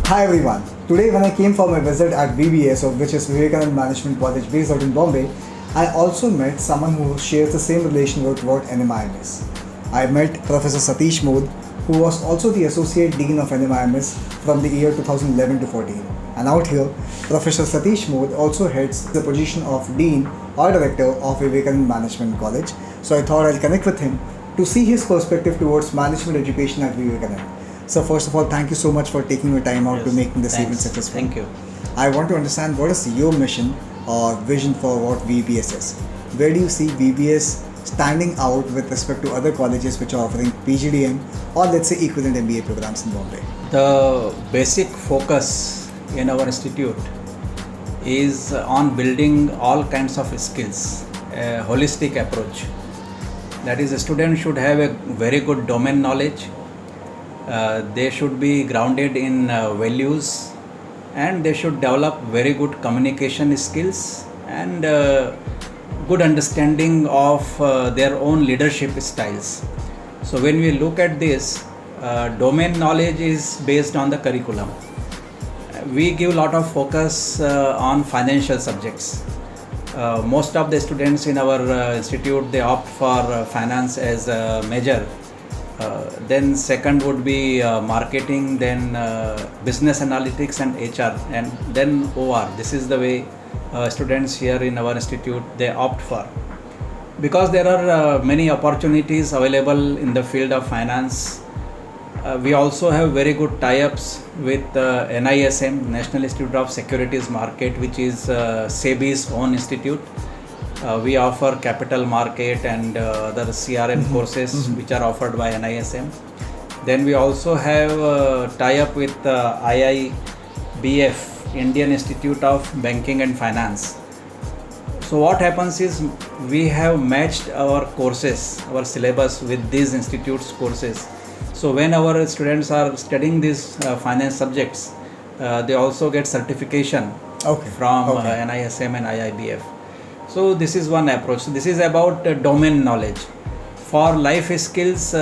Hi everyone. Today when I came for my visit at VBS, which is Vivekanand Management College based out in Bombay, I also met someone who shares the same relation with what NMIMS is. I met Professor Satish Modh, who was also the Associate Dean of NMIMS from the year 2011 to 14. And out here, Professor Satish Modh also heads the position of Dean or Director of Vivekanand Management College. So I thought I'll connect with him to see his perspective towards management education at Vivekanand. So first of all, thank you so much for taking your time out to making this event successful. Thank you. I want to understand what is your mission or vision for what VBS is. Where do you see VBS standing out with respect to other colleges which are offering PGDM or let's say equivalent MBA programs in Bombay? The basic focus in our institute is on building all kinds of skills, a holistic approach. That is, a student should have a very good domain knowledge. They should be grounded in values, and they should develop very good communication skills and good understanding of their own leadership styles. So when we look at this, domain knowledge is based on the curriculum. We give a lot of focus on financial subjects. Most of the students in our institute, they opt for finance as a major. Then second would be marketing, then business analytics and HR, and then OR. This is the way students here in our institute, they opt for. Because there are many opportunities available in the field of finance, we also have very good tie-ups with NISM, National Institute of Securities Market, which is SEBI's own institute. We offer capital market and other CRM courses which are offered by NISM. Then we also have tie-up with IIBF, Indian Institute of Banking and Finance. So what happens is we have matched our courses, our syllabus with these institutes' courses. So when our students are studying these finance subjects, they also get certification from NISM and IIBF. So this is one approach. So this is about domain knowledge. For life skills,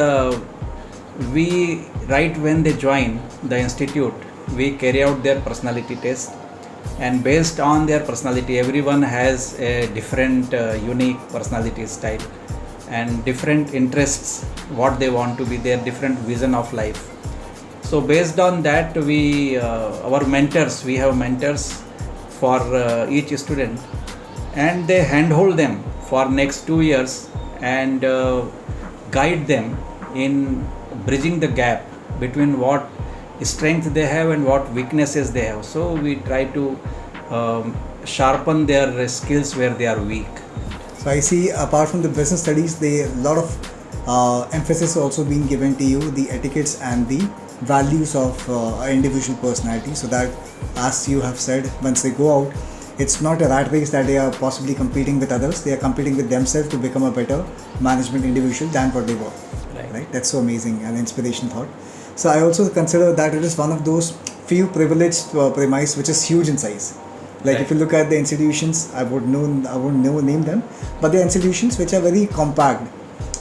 we right when they join the institute, we carry out their personality test, and based on their personality, everyone has a different unique personality style and different interests, what they want to be, their different vision of life. So based on that, we our mentors, we have mentors for each student, and they handhold them for next 2 years and guide them in bridging the gap between what strength they have and what weaknesses they have. So we try to sharpen their skills where they are weak. So I see apart from the business studies, a lot of emphasis also being given to you, the etiquettes and the values of individual personality, so that as you have said, once they go out, it's not a rat race that they are possibly competing with others. They are competing with themselves to become a better management individual than what they were. Right? That's so amazing and inspiration thought. So I also consider that it is one of those few privileged premise which is huge in size. Like if you look at the institutions, I wouldn't name them, but the institutions which are very compact.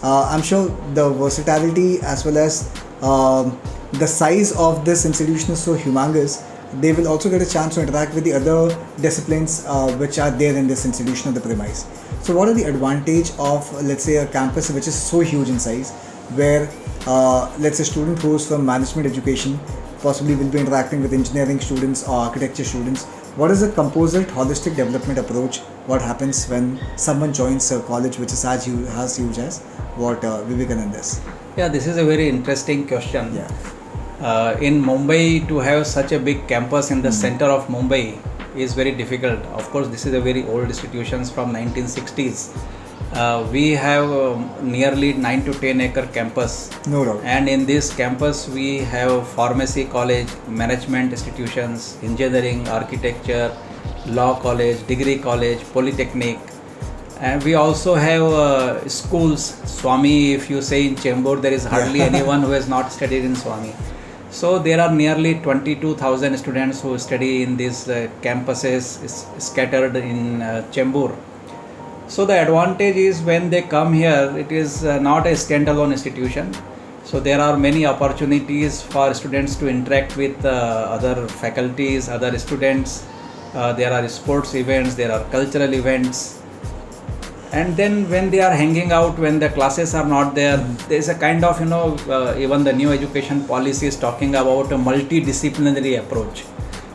I'm sure the versatility as well as the size of this institution is so humongous. They will also get a chance to interact with the other disciplines which are there in this institution or the premise. So what are the advantage of, let's say, a campus which is so huge in size, where let's say student who is from management education possibly will be interacting with engineering students or architecture students? What is the composite holistic development approach? What happens when someone joins a college which is as huge as what Vivekanand is? Yeah, this is a very interesting question. Yeah. In Mumbai, to have such a big campus in the center of Mumbai is very difficult. Of course, this is a very old institutions from 1960s. We have nearly 9 to 10 acre campus. No doubt. And in this campus, we have pharmacy college, management institutions, engineering, architecture, law college, degree college, polytechnic. And we also have schools. Swami, if you say in Chembur, there is hardly anyone who has not studied in Swami. So there are nearly 22,000 students who study in these campuses scattered in Chembur. So the advantage is when they come here, it is not a standalone institution. So there are many opportunities for students to interact with other faculties, other students. There are sports events, there are cultural events. And then when they are hanging out, when the classes are not there, there is a kind of, even the new education policy is talking about a multidisciplinary approach.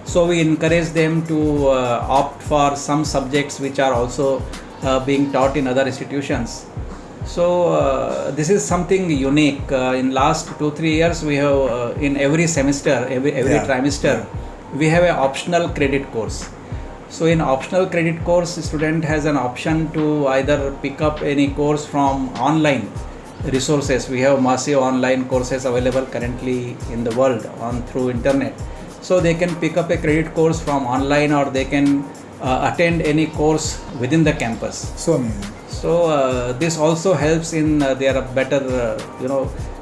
So we encourage them to opt for some subjects which are also being taught in other institutions. So this is something unique. In last 2-3 years, we have in every semester, every trimester, we have an optional credit course. So in optional credit course, student has an option to either pick up any course from online resources. We have massive online courses available currently in the world through internet. So they can pick up a credit course from online, or they can attend any course within the campus. So amazing. So this also helps in their better,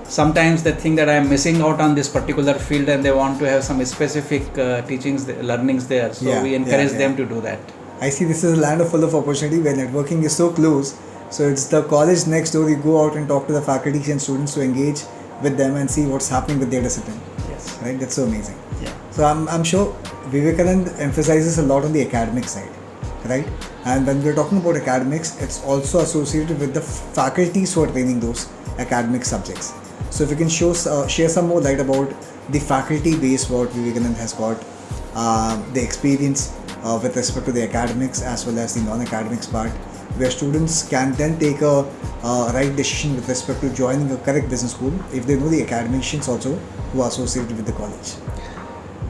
sometimes they think that I am missing out on this particular field and they want to have some specific learnings there. So we encourage them to do that. I see this is a land full of opportunity where networking is so close. So it's the college next door. You go out and talk to the faculties and students to engage with them and see what's happening with their discipline. Yes. Right? That's so amazing. Yeah. So I'm sure Vivekanand emphasizes a lot on the academic side, right? And when we're talking about academics, it's also associated with the faculties who are training those academic subjects. So if you can share some more light about the faculty base, what Vivekanand has got, the experience with respect to the academics as well as the non-academics part, where students can then take a right decision with respect to joining a correct business school if they know the academicians also who are associated with the college.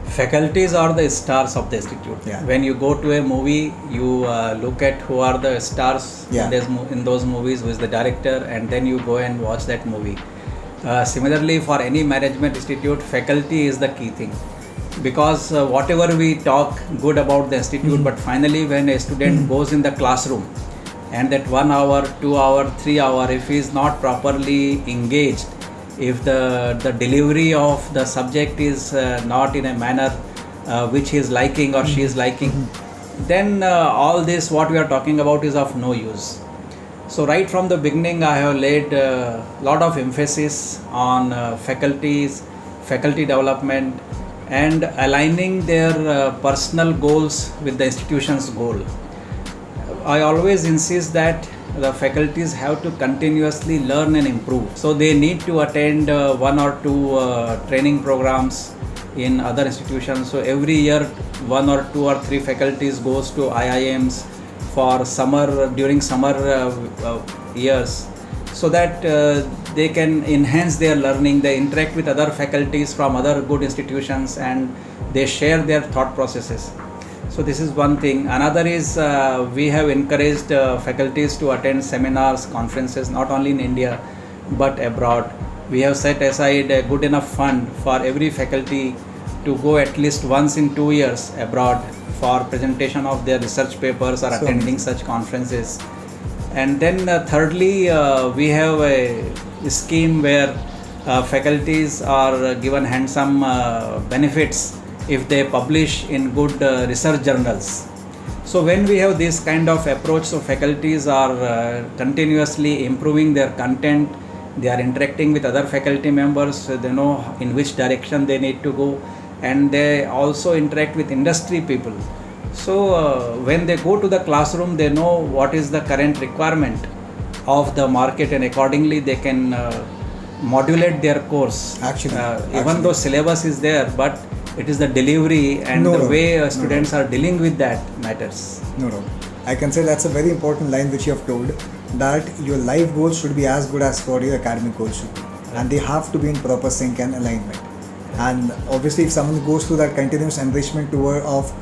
Faculties are the stars of the institute. Yeah. When you go to a movie, you look at who are the stars in those movies, who is the director, and then you go and watch that movie. Similarly, for any management institute, faculty is the key thing, because whatever we talk good about the institute, but finally when a student goes in the classroom and that 1 hour, 2 hour, 3 hour, if he is not properly engaged, if the delivery of the subject is not in a manner which he is liking or she is liking, then all this what we are talking about is of no use. So right from the beginning, I have laid a lot of emphasis on faculty development and aligning their personal goals with the institution's goal. I always insist that the faculties have to continuously learn and improve. So they need to attend 1 or 2 training programs in other institutions. So every year 1 or 2 or 3 faculties goes to IIMs for during summer years, so that they can enhance their learning. They interact with other faculties from other good institutions and they share their thought processes. So this is one thing. Another is we have encouraged faculties to attend seminars, conferences, not only in India but abroad. We have set aside a good enough fund for every faculty to go at least once in 2 years abroad for presentation of their research papers or attending such conferences. And then thirdly, we have a scheme where faculties are given handsome benefits if they publish in good research journals. So when we have this kind of approach, so faculties are continuously improving their content, they are interacting with other faculty members, so they know in which direction they need to go, and they also interact with industry people. So when they go to the classroom, they know what is the current requirement of the market, and accordingly they can modulate their course. Even though syllabus is there, but it is the delivery and the way students are dealing with that matters. No. I can say that's a very important line which you have told, that your life goals should be as good as what your academic goals should be. And they have to be in proper sync and alignment. And obviously if someone goes through that continuous enrichment tour of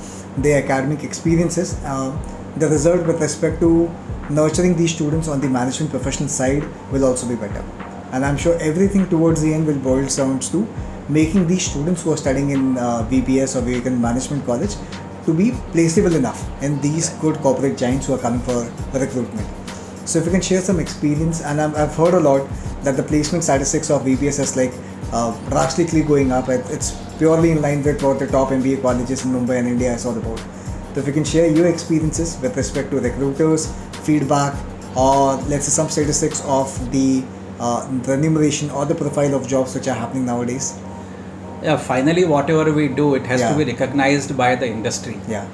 their academic experiences, the result with respect to nurturing these students on the management professional side will also be better. And I'm sure everything towards the end will boil down to making these students who are studying in VPS or Vivekanand Management College to be placeable enough in these good corporate giants who are coming for recruitment. So if you can share some experience, and I've heard a lot that the placement statistics of VPS is like drastically going up. It's purely in line with what the top MBA colleges in Mumbai and India is all about. So if you can share your experiences with respect to recruiters, feedback, or let's say some statistics of the remuneration or the profile of jobs which are happening nowadays? Yeah, finally, whatever we do, it has Yeah. to be recognized by the industry. Yeah.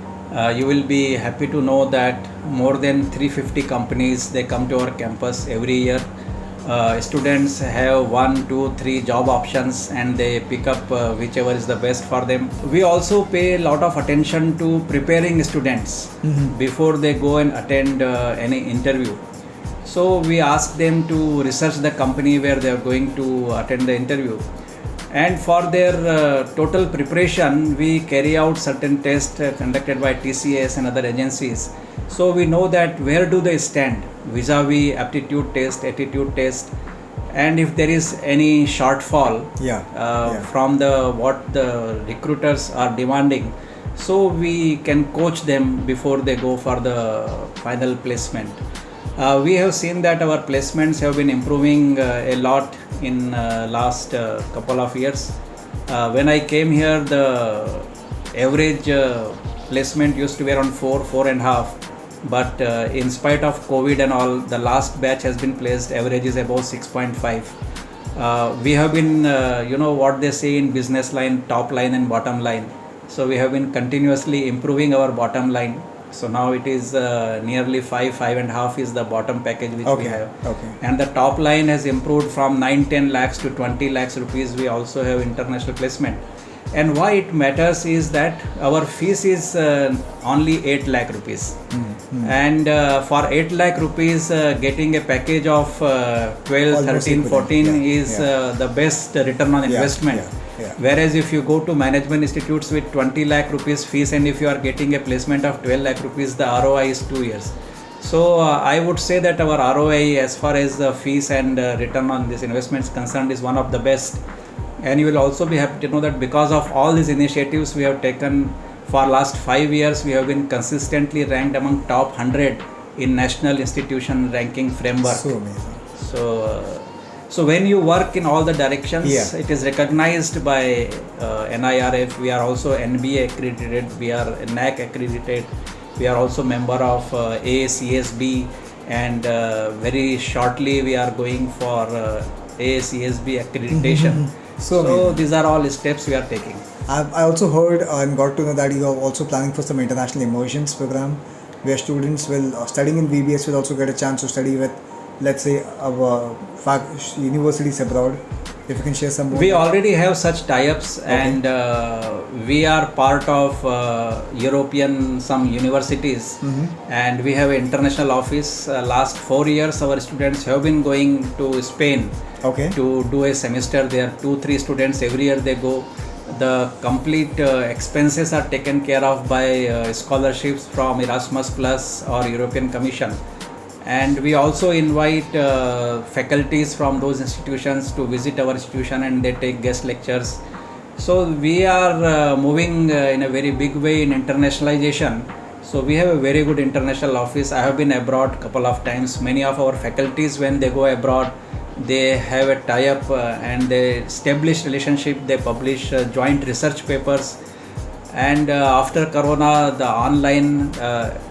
You will be happy to know that more than 350 companies, they come to our campus every year. Students have 1, 2, 3 job options and they pick up whichever is the best for them. We also pay a lot of attention to preparing students before they go and attend any interview. So we ask them to research the company where they are going to attend the interview. And for their total preparation, we carry out certain tests conducted by TCS and other agencies. So we know that where do they stand vis-a-vis aptitude test, attitude test, and if there is any shortfall from what the recruiters are demanding. So we can coach them before they go for the final placement. We have seen that our placements have been improving a lot in last couple of years. When I came here, the average placement used to be around 4.5, but in spite of COVID and all, the last batch has been placed, average is about 6.5. We have been, what they say in business line, top line and bottom line. So we have been continuously improving our bottom line. So now it is nearly 5.5 is the bottom package which we have. And the top line has improved from 9-10 lakhs to 20 lakhs rupees. We also have international placement. And why it matters is that our fees is only 8 lakh rupees. And for 8 lakh rupees, getting a package of 12, 13, 14 is the best return on investment. Whereas if you go to management institutes with 20 lakh rupees fees and if you are getting a placement of 12 lakh rupees, the ROI is 2 years. So I would say that our ROI as far as the fees and return on this investment is concerned is one of the best. And you will also be happy to know that because of all these initiatives we have taken for last 5 years, we have been consistently ranked among top 100 in National Institution Ranking Framework. So amazing. So when you work in all the directions, it is recognized by NIRF. We are also NBA accredited, we are NAC accredited, we are also member of AACSB, and very shortly we are going for AACSB accreditation. So these are all steps we are taking. I also heard and got to know that you are also planning for some international immersions program where students will studying in VBS will also get a chance to study with, let's say, our universities abroad. If you can share some more. We already have such tie-ups and we are part of European some universities and we have an international office. Last 4 years our students have been going to Spain to do a semester there. 2-3 students every year they go. The complete expenses are taken care of by scholarships from Erasmus Plus or European Commission. And we also invite faculties from those institutions to visit our institution and they take guest lectures. So we are moving in a very big way in internationalization. So we have a very good international office. I have been abroad a couple of times. Many of our faculties, when they go abroad, they have a tie-up and they establish relationship. They publish joint research papers. And after Corona, the online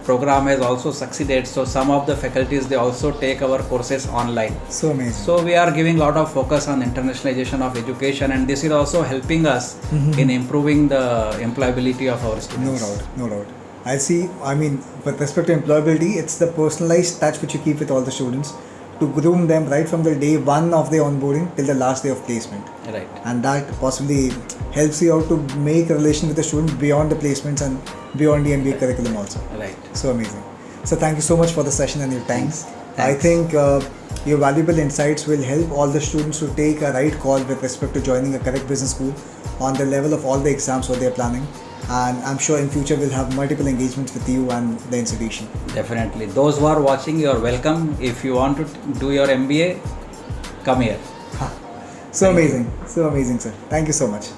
program has also succeeded. So some of the faculties, they also take our courses online. So amazing. So we are giving a lot of focus on internationalization of education, and this is also helping us in improving the employability of our students. No doubt. I see. I mean, with respect to employability, it's the personalized touch which you keep with all the students to groom them right from the day one of their onboarding till the last day of placement. Right. And that possibly helps you out to make a relation with the student beyond the placements and beyond the MBA curriculum also. Right. So amazing. So thank you so much for the session and your time. Thanks. I think your valuable insights will help all the students to take a right call with respect to joining a correct business school on the level of all the exams what they are planning. And I'm sure in future we'll have multiple engagements with you and the institution. Definitely. Those who are watching, you are welcome. If you want to do your MBA, come here. So amazing, sir. Thank you so much.